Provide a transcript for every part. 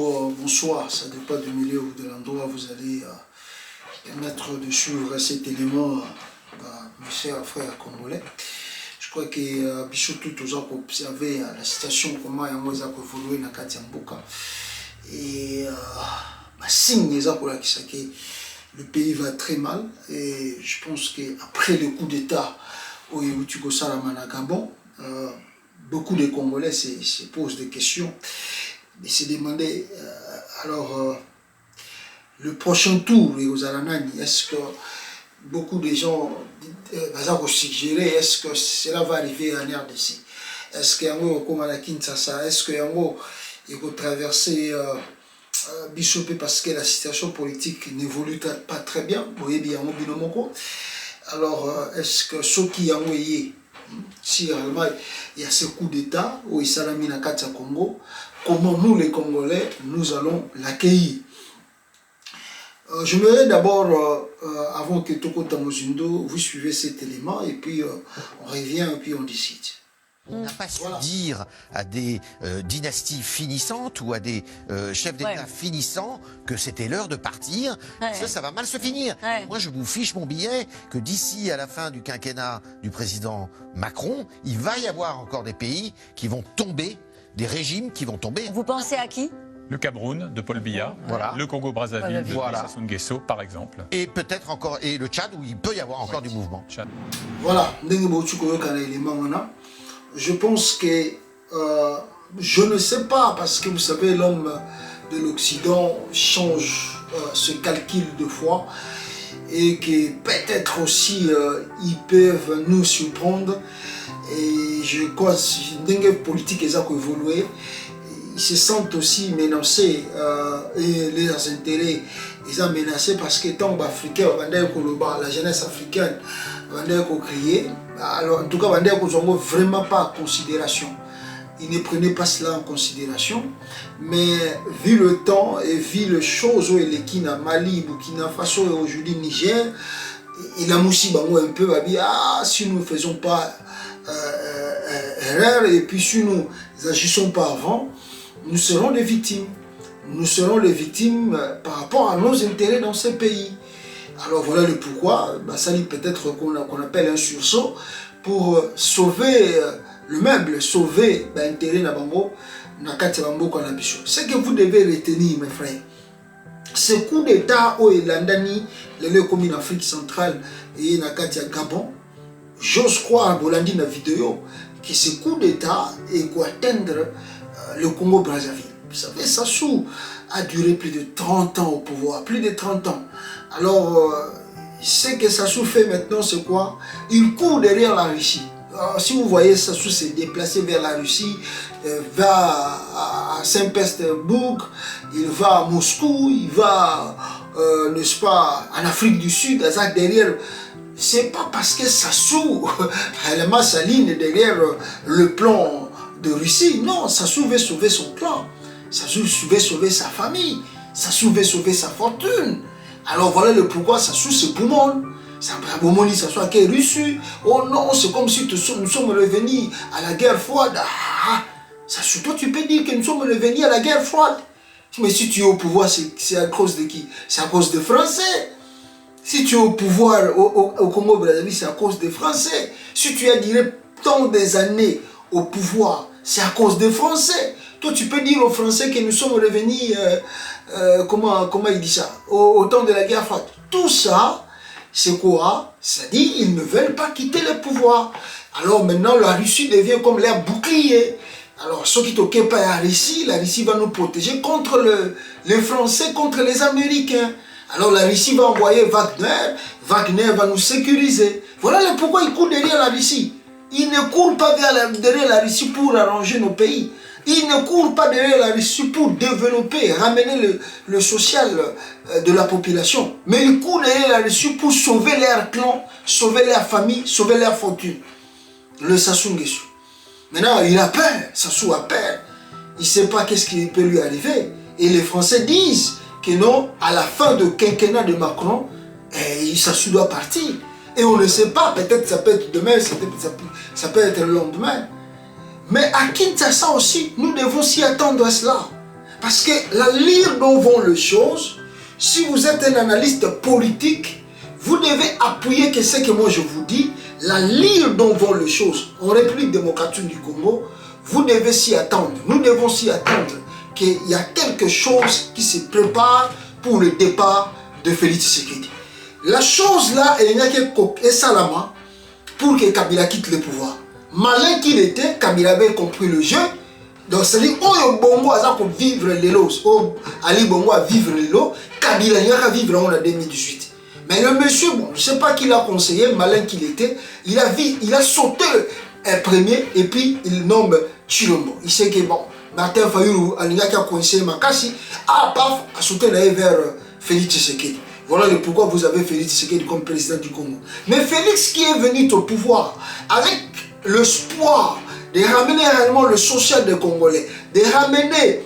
bonjour, bonsoir, ça dépend du milieu ou de l'endroit où vous allez permettre de suivre cet élément, mes chers frères congolais. Je crois que Bichot tout aux autres observer la situation, comment il y a évolué dans Katia Mboka. Et signe les que le pays va très mal. Et je pense qu'après le coup d'État au Yutugo Salamana Gabon, beaucoup de Congolais se posent des questions. Mais se demandaient, le prochain tour, est-ce que beaucoup de gens vont suggérer, est-ce que cela va arriver en RDC? Est-ce qu'il y a un comme à la Kinshasa? Est-ce qu'il y a un faut traverser Bishop parce que la situation politique n'évolue pas très bien? Vous voyez bien, alors, est-ce que ceux qui ont envoyé, si réellement il y a ce coup d'État où il s'est mis dans le Congo, comment nous les Congolais, nous allons l'accueillir? J'aimerais d'abord, avant que Toko Tamozindo, vous suivez cet élément et puis on revient et puis on décide. On n'a pas su dire à des dynasties finissantes ou à des chefs d'État finissants que c'était l'heure de partir. Ça va mal se finir. Moi, je vous fiche mon billet que d'ici à la fin du quinquennat du président Macron, il va y avoir encore des pays qui vont tomber, des régimes qui vont tomber. Vous pensez à qui? Le Cameroun de Paul Biya, le Congo-Brazzaville de Sassou Nguesso, par exemple. Et peut-être encore, et le Tchad où il peut y avoir encore du mouvement. Voilà, je pense que je ne sais pas, parce que vous savez, l'homme de l'Occident change ce calcul de fois et que peut-être aussi ils peuvent nous surprendre. Et je crois que les politiques ont évolué. Ils se sentent aussi menacés et leurs intérêts ils ont menacés parce que tant qu'Africains, la jeunesse africaine, alors en tout cas, ils ne vraiment pas en considération. Ils ne prenaient pas cela en considération, mais vu le temps et vu les choses où il est Kina, Mali, Burkina Faso et aujourd'hui Niger, il a moussi un peu, si nous ne faisons pas erreur et puis si nous n'agissons pas avant, nous serons les victimes. Nous serons les victimes par rapport à nos intérêts dans ces pays. Alors voilà le pourquoi, ça dit peut-être qu'on appelle un sursaut pour sauver le meuble, sauver l'intérêt de Bango, ce que vous devez retenir, mes frères, ce coup d'État au Landani, le commun Afrique centrale et Nakatia Gabon, j'ose croire, Bolandi dans la vidéo, que ce coup d'État est pour atteindre le Congo-Brazzaville. Vous savez, Sassou a duré plus de 30 ans au pouvoir, plus de 30 ans. Alors, ce que Sassou fait maintenant, c'est quoi? Il court derrière la Russie. Alors, si vous voyez Sassou s'est déplacé vers la Russie, va à Saint-Pétersbourg, il va à Moscou, il va, n'est-ce pas, en Afrique du Sud, derrière. C'est pas parce que Sassou, réellement, s'aligne derrière le plan de Russie. Non, Sassou veut sauver son clan. Sassou veut sauver sa famille. Sassou veut sauver sa fortune. Alors voilà le pourquoi Sassou c'est pour moi. Ça Sassou a été reçu. Oh non, c'est comme si nous sommes revenus à la guerre froide. Sassou, toi tu peux dire que nous sommes revenus à la guerre froide. Mais si tu es au pouvoir, c'est à cause de qui? C'est à cause des Français. Si tu es au pouvoir au Congo-Brazzaville, c'est à cause des Français. Si tu as duré tant des années au pouvoir, c'est à cause des Français. Toi, tu peux dire aux Français que nous sommes revenus, comment il dit ça, au temps de la guerre froide. Tout ça, c'est quoi? C'est-à-dire qu'ils ne veulent pas quitter le pouvoir. Alors maintenant, la Russie devient comme leur bouclier. Alors, ceux qui t'occupent la Russie va nous protéger contre les Français, contre les Américains. Alors la Russie va envoyer Wagner, Wagner va nous sécuriser. Voilà le pourquoi ils courent derrière la Russie. Ils ne courent pas derrière la Russie pour arranger nos pays. Ils ne courent pas derrière la Russie pour développer, ramener le social de la population. Mais ils courent derrière la Russie pour sauver leur clan, sauver leur famille, sauver leur fortune. Le Sassou Nguesso. Maintenant, il a peur. Sassou a peur. Il ne sait pas qu'est-ce qui peut lui arriver. Et les Français disent que non, à la fin du quinquennat de Macron, Sassou doit partir. Et on ne sait pas, peut-être ça peut être demain, ça peut être le lendemain. Mais à Kinshasa aussi, nous devons s'y attendre à cela. Parce que la lire dont vont les choses, si vous êtes un analyste politique, vous devez appuyer que ce que moi je vous dis, la lire dont vont les choses en République démocratique du Congo, vous devez s'y attendre. Nous devons s'y attendre qu'il y a quelque chose qui se prépare pour le départ de Félix Tshisekedi. La chose là, il n'y a que Salama pour que Kabila quitte le pouvoir. Malin qu'il était, Kabila avait compris le jeu. Donc c'est-à-dire, oh Bongo a vivre les lots, oh Ali Bongo a vivre les lots, Kabila il a vivre en 2018. Mais le monsieur, bon, je ne sais pas qui l'a conseillé, malin qu'il était, il a sauté un premier et puis il nomme Chilombo. Il sait que bon, Martin Fayulu, il a conseillé Makassi, paf, a sauté vers Félix Tshisekedi. Voilà le pourquoi vous avez Félix Tshisekedi comme président du Congo. Mais Félix qui est venu au pouvoir avec l'espoir de ramener réellement le social des Congolais, de ramener,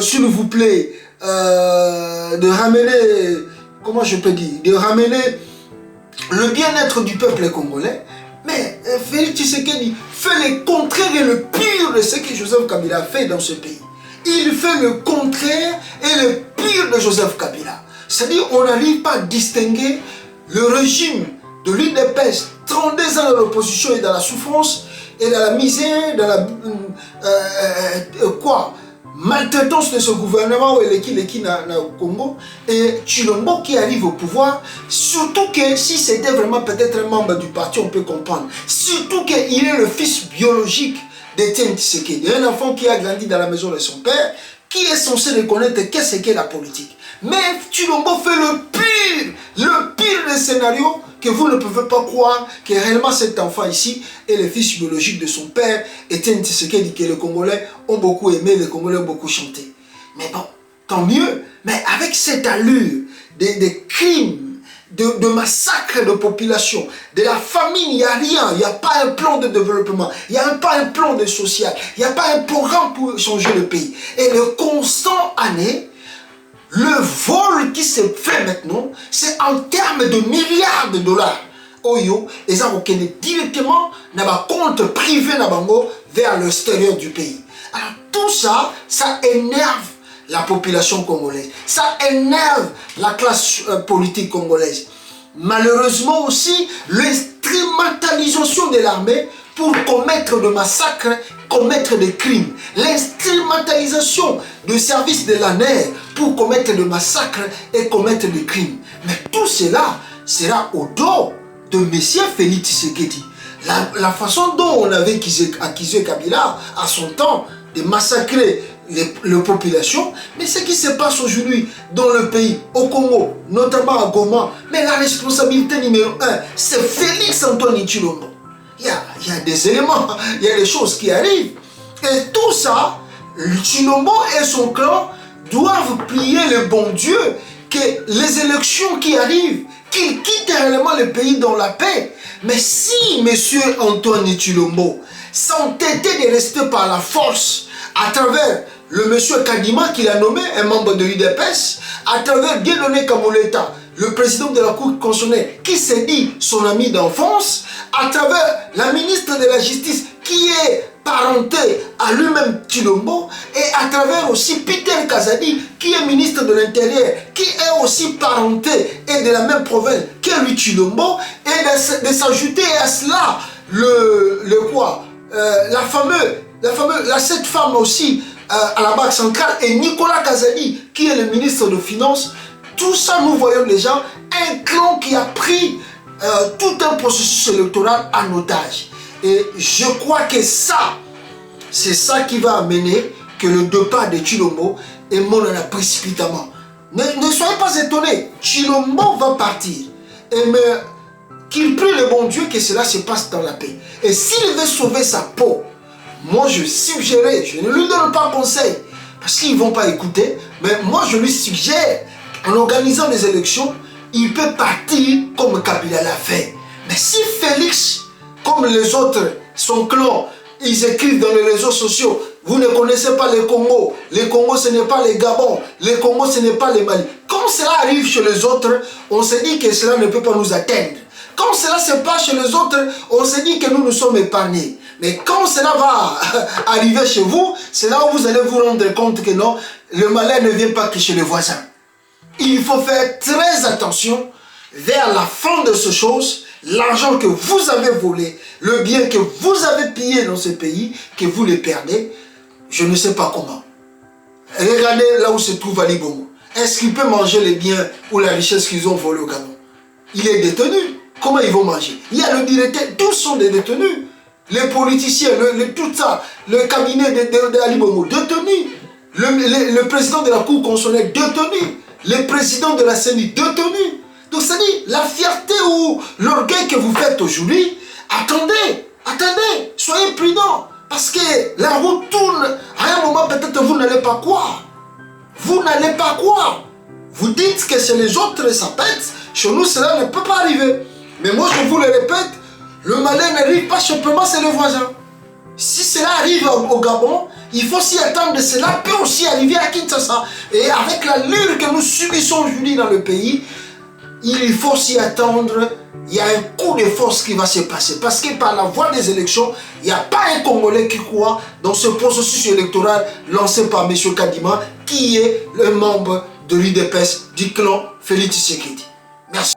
s'il vous plaît, de ramener, comment je peux dire, de ramener le bien-être du peuple congolais. Mais Félix Tshisekedi fait le contraire et le pire de ce que Joseph Kabila a fait dans ce pays. Il fait le contraire et le pire de Joseph Kabila. C'est-à-dire qu'on n'arrive pas à distinguer le régime de l'UDPS, 32 ans dans l'opposition et dans la souffrance, et dans la misère, dans la maltraitance de ce gouvernement ou l'équipe au Congo, et Chilombo qui arrive au pouvoir, surtout que si c'était vraiment peut-être un membre du parti, on peut comprendre, surtout qu'il est le fils biologique d'Étienne Tshisekedi, un enfant qui a grandi dans la maison de son père, qui est censé reconnaître qu'est-ce qu'est la politique. Mais Chilombo fait le pire des scénarios que vous ne pouvez pas croire que réellement cet enfant ici est le fils biologique de son père, Étienne Tshisekedi, que les Congolais ont beaucoup aimé, les Congolais ont beaucoup chanté. Mais bon, tant mieux, mais avec cette allure des crimes, de massacres de population, de la famine, il n'y a rien, il n'y a pas un plan de développement, il n'y a pas un plan de social, il n'y a pas un programme pour changer le pays. Et le constant année, le vol qui se fait maintenant, c'est en termes de milliards de dollars. Oyo, et ça, on directement dans un compte privé vers l'extérieur du pays. Alors tout ça, ça énerve la population congolaise. Ça énerve la classe politique congolaise. Malheureusement aussi, l'instrumentalisation de l'armée pour commettre des massacres, commettre des crimes. L'instrumentalisation du service de l'ANER pour commettre des massacres et commettre des crimes. Mais tout cela sera au dos de M. Félix Tshisekedi. La façon dont on avait accusé Kabila à son temps de massacrer les populations, mais ce qui se passe aujourd'hui dans le pays, au Congo, notamment à Goma, mais la responsabilité numéro 1, c'est Félix Antoine Tshilombo. Il y a des éléments, il y a des choses qui arrivent. Et tout ça, Tshilombo et son clan doivent prier le bon Dieu que les élections qui arrivent, qu'il quitte réellement le pays dans la paix. Mais si M. Antoine Tshilombo s'entêtait de rester par la force à travers le monsieur Kadima qu'il a nommé, un membre de l'UDPS, à travers Dieudonné Kamoleta, le président de la Cour constitutionnelle, qui s'est dit son ami d'enfance, à travers la ministre de la Justice, qui est parenté à lui-même Tshilombo, et à travers aussi Peter Kazadi, qui est ministre de l'Intérieur, qui est aussi parenté et de la même province que lui Tshilombo, et de s'ajouter à cela cette femme aussi à la Banque centrale, et Nicolas Kazadi, qui est le ministre de Finances. Tout ça, nous voyons déjà un clan qui a pris tout un processus électoral en otage. Et je crois que ça, c'est ça qui va amener que le départ de Tshilombo est mort précipitamment. Ne soyez pas étonnés, Tshilombo va partir. Mais qu'il prie le bon Dieu que cela se passe dans la paix. Et s'il veut sauver sa peau, moi je suggérais, je ne lui donne pas conseil, parce qu'ils ne vont pas écouter, mais moi je lui suggère, en organisant des élections, il peut partir comme Kabila l'a fait. Mais si Félix, comme les autres, son clan, ils écrivent dans les réseaux sociaux, vous ne connaissez pas le Congo ce n'est pas le Gabon, le Congo ce n'est pas le Mali. Quand cela arrive chez les autres, on se dit que cela ne peut pas nous atteindre. Quand cela se passe chez les autres, on se dit que nous sommes épargnés. Mais quand cela va arriver chez vous, c'est là où vous allez vous rendre compte que non, le malheur ne vient pas que chez les voisins. Il faut faire très attention vers la fin de ces choses. L'argent que vous avez volé, le bien que vous avez pillé dans ce pays, que vous le perdez, je ne sais pas comment. Regardez là où se trouve Ali Bongo. Est-ce qu'il peut manger les biens ou la richesse qu'ils ont volé au Gabon? Il est détenu. Comment ils vont manger? Il y a le directeur, tous sont des détenus. Les politiciens, tout ça, le cabinet d'Ali Bongo, détenu. Le président de la Cour constitutionnelle, détenu. Le président de la CENI, détenu. Donc ça dit, la fierté ou l'orgueil que vous faites aujourd'hui, attendez, soyez prudents. Parce que la roue tourne, à un moment peut-être vous n'allez pas croire. Vous n'allez pas croire. Vous dites que chez les autres ça pète, chez nous cela ne peut pas arriver. Mais moi je vous le répète, le malheur n'arrive pas simplement, c'est le voisin. Si cela arrive au Gabon, il faut s'y attendre. Cela peut aussi arriver à Kinshasa. Et avec la lutte que nous subissons aujourd'hui dans le pays, il faut s'y attendre. Il y a un coup de force qui va se passer. Parce que par la voie des élections, il n'y a pas un Congolais qui croit dans ce processus électoral lancé par M. Kadima, qui est le membre de l'UDPS du clan Félix Tshisekedi. Merci.